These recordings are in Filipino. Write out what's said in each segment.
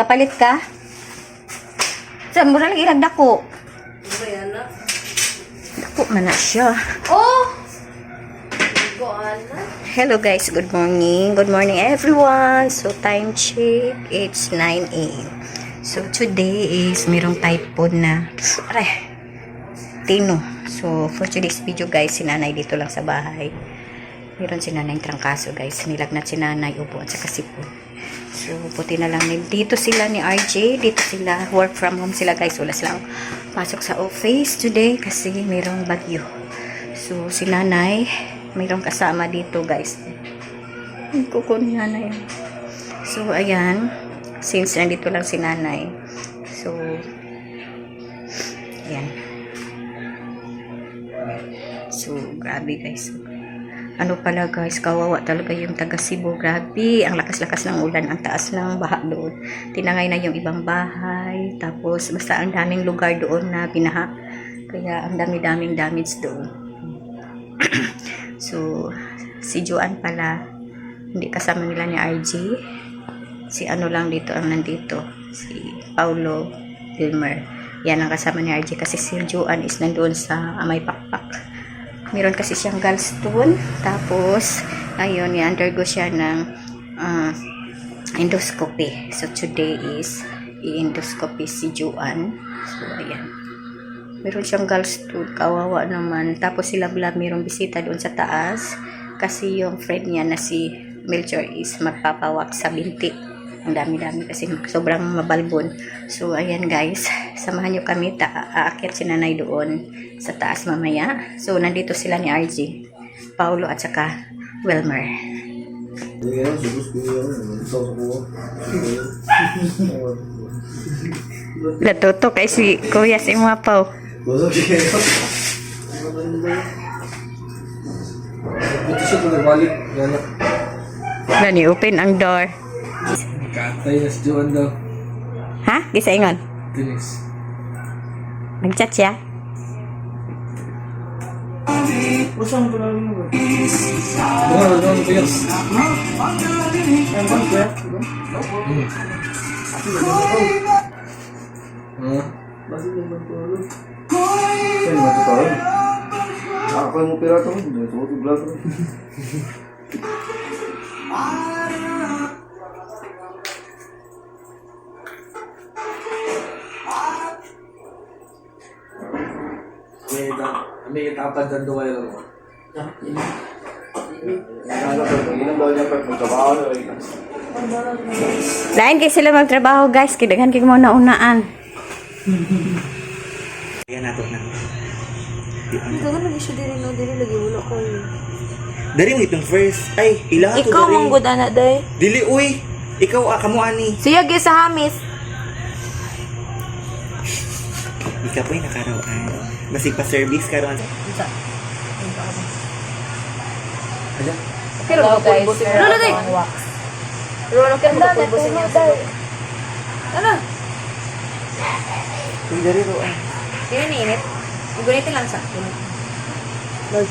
kapalit ka? Sa mura lang ilang dako. Dako man na siya. Oh! Hello guys, good morning. Good morning everyone. So time check, it's 9 AM. So today is merong typhoon na Tino. So for today's video guys, si nanay dito lang sa bahay. Meron si nanay trangkaso guys. Nilagnat si nanay, upo at saka sipon. So puti na lang dito sila ni RJ. Dito sila, work from home sila guys. Wala silang pasok sa office today kasi merong bagyo. So si nanay mayroong kasama dito guys. Kuko ni nanay. So ayan, since nandito lang si nanay, so ayan. So grabe guys, ano pala guys, kawawa talaga yung taga Cebu. Grabe, ang lakas-lakas ng ulan, ang taas ng baha doon, tinangay na yung ibang bahay, tapos basta ang daming lugar doon na binaha, kaya ang dami-daming damage doon. So, si Joanne pala, hindi kasama nila ni RG. Si ano lang dito ang nandito. Si Paulo Wilmer. Yan ang kasama ni RG kasi si Joanne is nandoon sa may pakpak. Meron kasi siyang gallstone. Tapos, ngayon, i-undergo siya ng endoscopy. So, today is i-endoscopy si Joanne. So, ayan. Meron siyang gallstone, kawawa naman. Tapos sila bila mayroong bisita doon sa taas kasi yung friend niya na si Melchor is magpapawak sa binti. Ang dami-dami kasi sobrang mabalbon. So ayan guys, samahan nyo kami, aakyat si nanay doon sa taas mamaya. So nandito sila ni RG, Paulo at saka Wilmer. Latuto kay si Kuya si Mapaw. Gani, open ang door. Katay na si Joan daw. Ha? Gisa ingon? Tunis. Nag-chat siya? Usang ko lang mo ba? Doon ko yun. Ang kuya? Basta yung magpapalo. Saan yung matutawag? Ako yung pirato ko. Ito ko yung vlog ko. May itapad na doon kayo. Lain kayo sila magtrabaho guys. Kidaghan kayo muna unaan. Yan nato na. Ito nga nag-issue din no, dili lagi wala ko. Dari mo itong first. Ay, ilang ato Ikaw dari. mong good anak day. Dili uy. Ikaw kamo ani. Siya gyud sa hamis. Ikaw po'y nakarawaan. Masig pa service karon. Ala. Pero guys, ano day? Pero kaya mo pulbusin niya sa ano? Uy, dari ro ay. Dili ni init. Gunitin lang sa.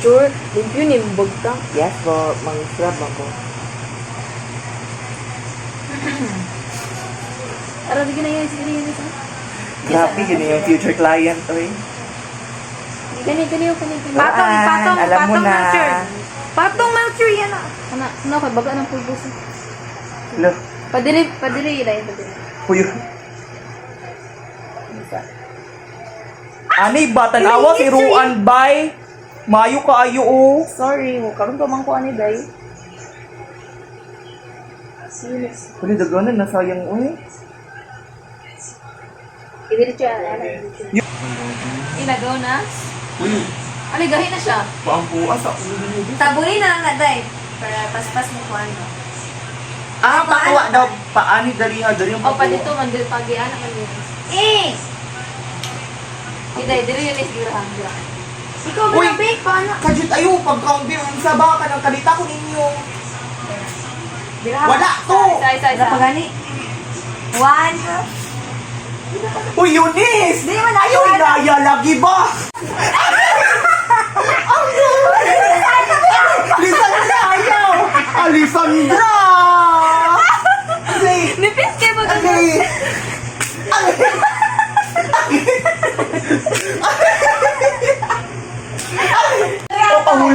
Sure, limpyo ni mbog ka. Yes po, mang-scrub ako. Ara di na yan sige sa. Grabe, yun yung future client, oy. Kani. Patong, alam mo na. Patong Melchor yan ah. Ano kay baga ng pulbusin. Lo, Padiri ilay. puyo. Ani batan awa si Ruan bay. Mayo kaayo o. Sorry, karon pa man ko ani day. Kuni daganan nasayang oy. Idiretso ana. Ilagaw na? Aligahin na siya. Paampuas ako. Tabunin na lang na day. Para paspas mo ko ano. Ah, pakuha daw paani dari yung O pa dito man dito pagi anak man dito. Iday diri yun is girahan. Ikaw Uy! ba bake pa anak? Kajut ayo pagkaambing sa baka ng kalita ko ninyo. Wala to! Isa. Pagani. 1. Uy, Eunice! Di man Ayaw, inaya lagi ba? Lisandra, ayaw! Alisandra! Nipis kayo ba? Okay.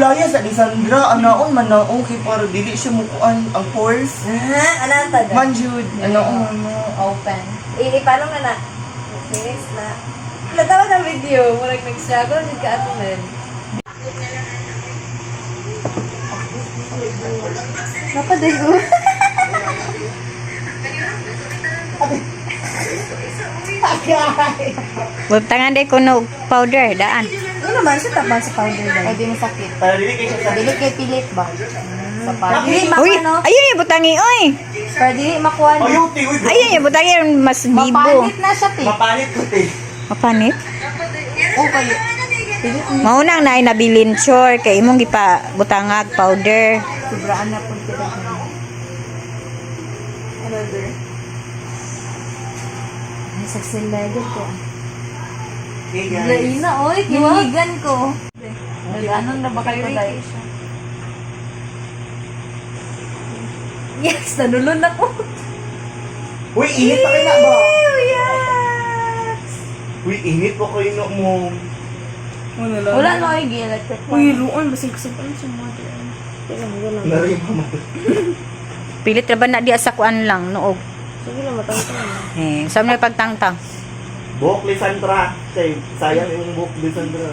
Ipulaya sa ni Sandra, anaon man na okay para dili siya mukuan ang pores. Ano ta? Manjud, anaon mo. Open. Paano nga na? Okay, na. Natawa na video. Murag nag-struggle. Hindi ka atunan. Napadayo. Butangan day ko no powder, daan. Ano naman siya tabang sa powder ba? Hindi mo sakit. Para dili kay siya Dili kay pilit ba? Sa powder. Dili Uy, makano. ayun yung butangi, oy. Para dili makuha. Ayaw, ti, uy. Ayun yung butangi, mas bibo. Mapanit na siya, ti. Mapanit ko, ti. Mapanit? Oh, kayo. Pilit ni Maunang na nabilin sure, kay imong gipa butangag powder. sobraan na po sila. Another. Ay, saksilagan ko. Hey, guys. Laina, oy. Kinigan ko. Anong na ba kayo tayo? Yes, nanulon na ko. Uy, init pa kayo na ba? Yes! Uy, init pa kayo na mo. Wala na ay electric. Uy, ruon, basing kasapan sa mother. Nari mama. Pilit ra ba na di sa kuan lang noog. Sige lang, matangtang na. Sa may pagtangtang. Buhok ni Sandra. Say, sayang yung buhok ni Sandra.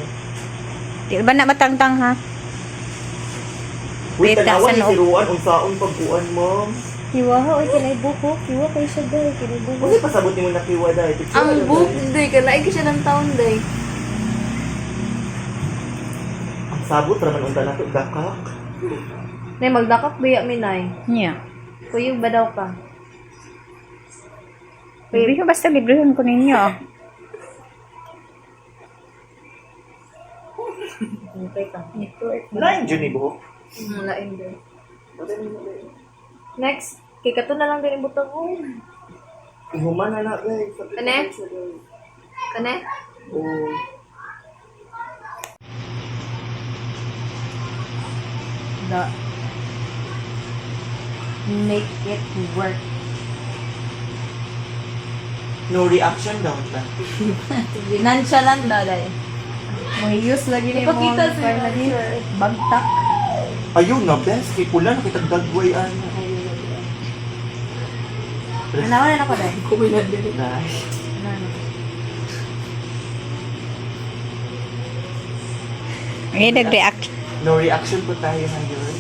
Di ba na matangtang ha? Uy, Wait, tanawan nasa ni si Ruan. Unsaon pagkuan mo. Kiwa ha, oy, kinay buko. Kiwa kay siya dahil, kinay buko. Kasi pasabot ni mo na kiwa dahil. Ang book, day, kalaig siya ng taon, day. Ang sabot, raman unta na to. Dakak. Nay, magdakap baya minay. Nya. Kuyog ba daw ka? Baby, basta librehon ko ninyo. Okay ka. Lain dyan ni buhok. Malain day. Next, kay kato na lang din ibutang ko. Ihuman na na, guys. Kane? Kane? Oh. The make it work. No reaction daw ta. Nonchalant na dahil. May use lagi ni mo. Ipakita sa lagi. Bagtak. Ayun na, best. Kay pula, nakitagdagway ano. Anawan na ako dahil. Kumilan din. Dahil. Ay, nag-react. No reaction po tayo ngayon.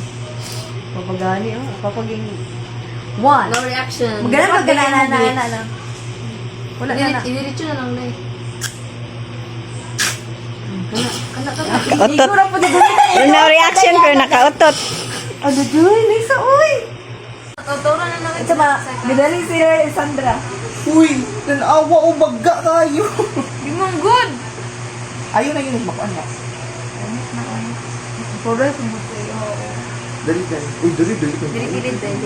Papagani, oh. Papaging. One. No reaction. Magana na. Wala na na. Iniritso na lang, day. Otot. Siguro po dito. No reaction pero nakautot. Ano doon? Lisa, uy! Tuturan na namin. Ito ba, bidaling si Sandra. Uy, tanawa o bagga kayo. Di mong good. Ayun na yun, makuan na. Progress mo sa'yo. Dali, dali. Uy, dali. Dili-dili, day.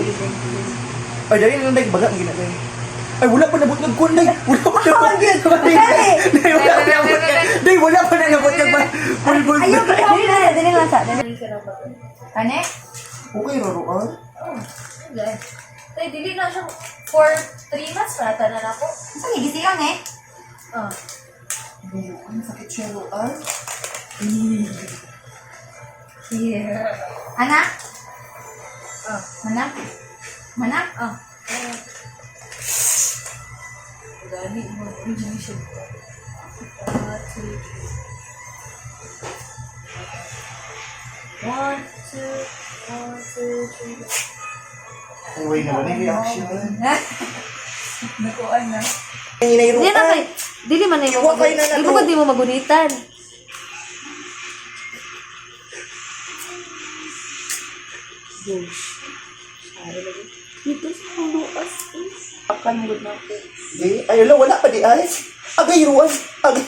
Ay, dali na lang, baga ang ginagay. Ay, wala pa nabot ng kunday. Wala pa nabot ng kunday. Day, wala pa nabot ng Day, wala pa nabot ng pulbul. Ayun, dali lang sa. Kane? Okay, Roruan. Tay, dili na siya for 3 months para tanan ako. Saan nagisiyan eh? Ah. Ang sakit siya, Roruan. Yeah. Anak? Ah. Manak? Manak? Ah. Gani mo. Hindi siya. One, two, three. Uy, naman yung reaction. Nakuan na. Ang inay, Dili na Roruan. kay. Dili man na Iwa kayo na na Di to. mo di mo magunitan. Dito sa luas. Akan mo na ako. Day, ay, wala pa di ay. Agay, Roruan. Agay.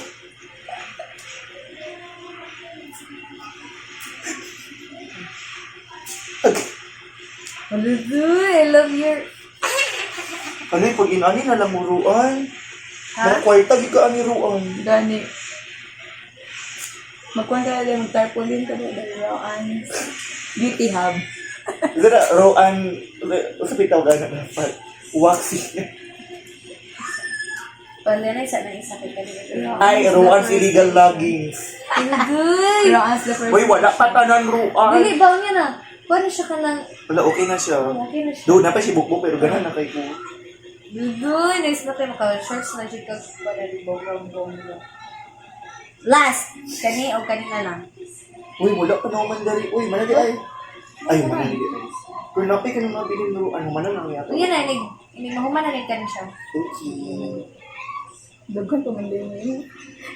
I love your... Ano yung pag inani na lang mo, Roruan? Mga kwarta, di ka ani, Roruan. Gani. Magkuhan ka na mag-tarpaulin ka na dalawan. Beauty hub. Zara, Roruan, usapit tawag na dapat. Waxing. Palinay sa nang isakit ka nila. Ay, Ruan's illegal loggings. Uy! Pero as the first. Uy, wala pa tanan, Ruan. Dili, baon niya na. Paano siya ka lang? Wala, okay na siya. Okay na siya. Doon, napay si Bukbok, pero gano'n na kay ko. Dudoy! Nice na kayo maka-shorts na dyan ka para di bong. Last! Kani o kanina lang. Uy, wala pa na mandari. Uy, manali ay. Ay, manali ay. Pero napay ka nang mabilin, Ruan. Ano, manang yata. Uy, yan na, hindi mahuman na rin ka siya. Okay. Dagan ko man din yun.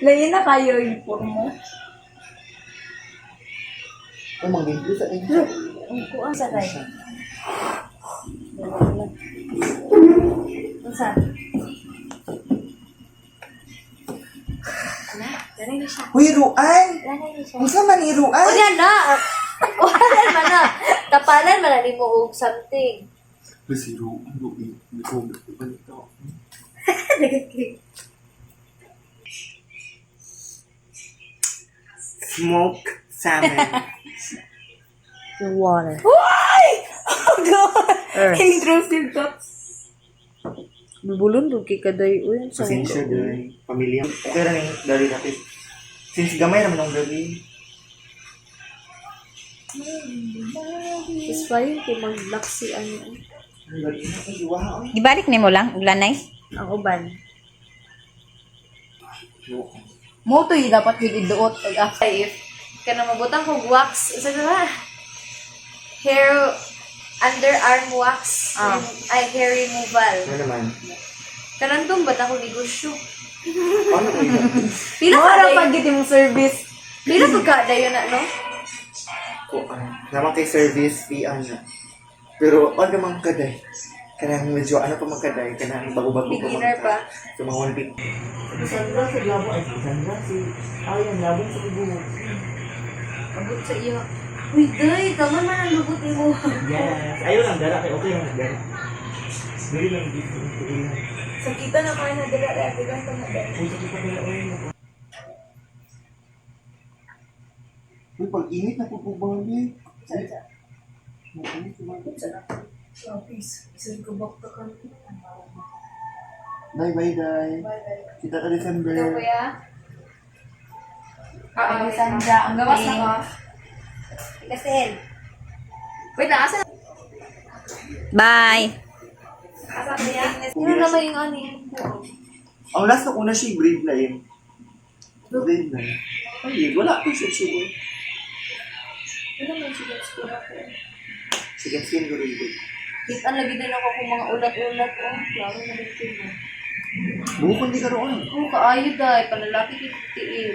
Lain na kayo yung formo. Ay, manggigil sa inyo. Ang kuang sa tayo. Ang sa? Ano? Ganun na siya. Uy, Ruan! Ganun na siya. Ang sama ni O Ruan! yan na! Walan man na! Kapalan man na mo og something. Uy, si Ruan. Hindi ko balito. Smoke salmon. Water. Oh God! Intrusive thoughts. Bulon do kay kaday uy sa Pasensya, dari. Pamilya. Okay na rin, dari natin. Since gamay naman ang dari. Is pa yun kung mag-block si ano. Ang dari na, ay, wow. Gibalik nimo lang uglanay. Ang uban. Mo to yung dapat yung iduot. Pag after. If ka na mabutang kong wax, isa ka ba? Hair, underarm wax, ay hair removal. Ano naman? Karandong ba't ako negosyo? Paano ko yun? Pila ka Mara dayon? pag yung service. Pila ka dayon na, no? Naman kay service fee, ano. Pero, ano naman kaday? Kanang medyo, ano pa magkaday? Kanang bago-bago Beginner pa. So, mga 1 week. Sandra si Labo, ay, Sandra si... Ayan, Labo sa ibo. Abot sa iyo. Uy, day, tama man ang lubot ni mo. Yes. Ayaw lang, dara. Okay lang, dara. Dali lang, dito. Dali lang. Sakita na kayo na dala. Dala ka na dala. Puso ko pa nila, uy, pag-init na po ba niya? Bye, Day. Kita ka December. Ito, kuya. Ay, Sandra, ang Gawas gawas na ko. Ikasin. Wait na, asa? Bye. Asa kuya? Ano naman yung ano yun? Ang last na una siya, grade 9. Grade 9. Ay, wala pa siya siguro. Ano naman siya school ako? Sige, skin ko rin. Kita lagi din ako kung mga ulat-ulat. Oh, klaro na din ko. Bukon di ka roon. Oh, kaayo day. Panlalaki kitiil.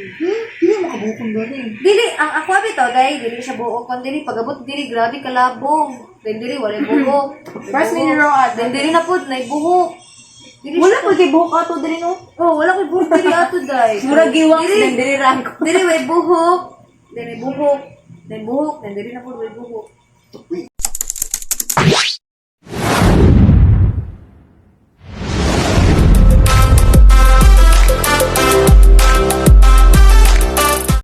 Hindi mo makabukon ba rin. Dili, ang ako abito, day. Dili siya buok. Kung dili, pag-abot, dili, grabe kalabong. Then dili, walay buhok. First mineral ad. Then dili na po, na buhok. Dili Wala siya- po kay buhok ato dali no. Oh, wala ko buhok dili ato, day. Mura giwak Dili. din dili rank. Dili, way buhok. Then may buhok. Then buhok. Then dili na po, way buhok. Uy,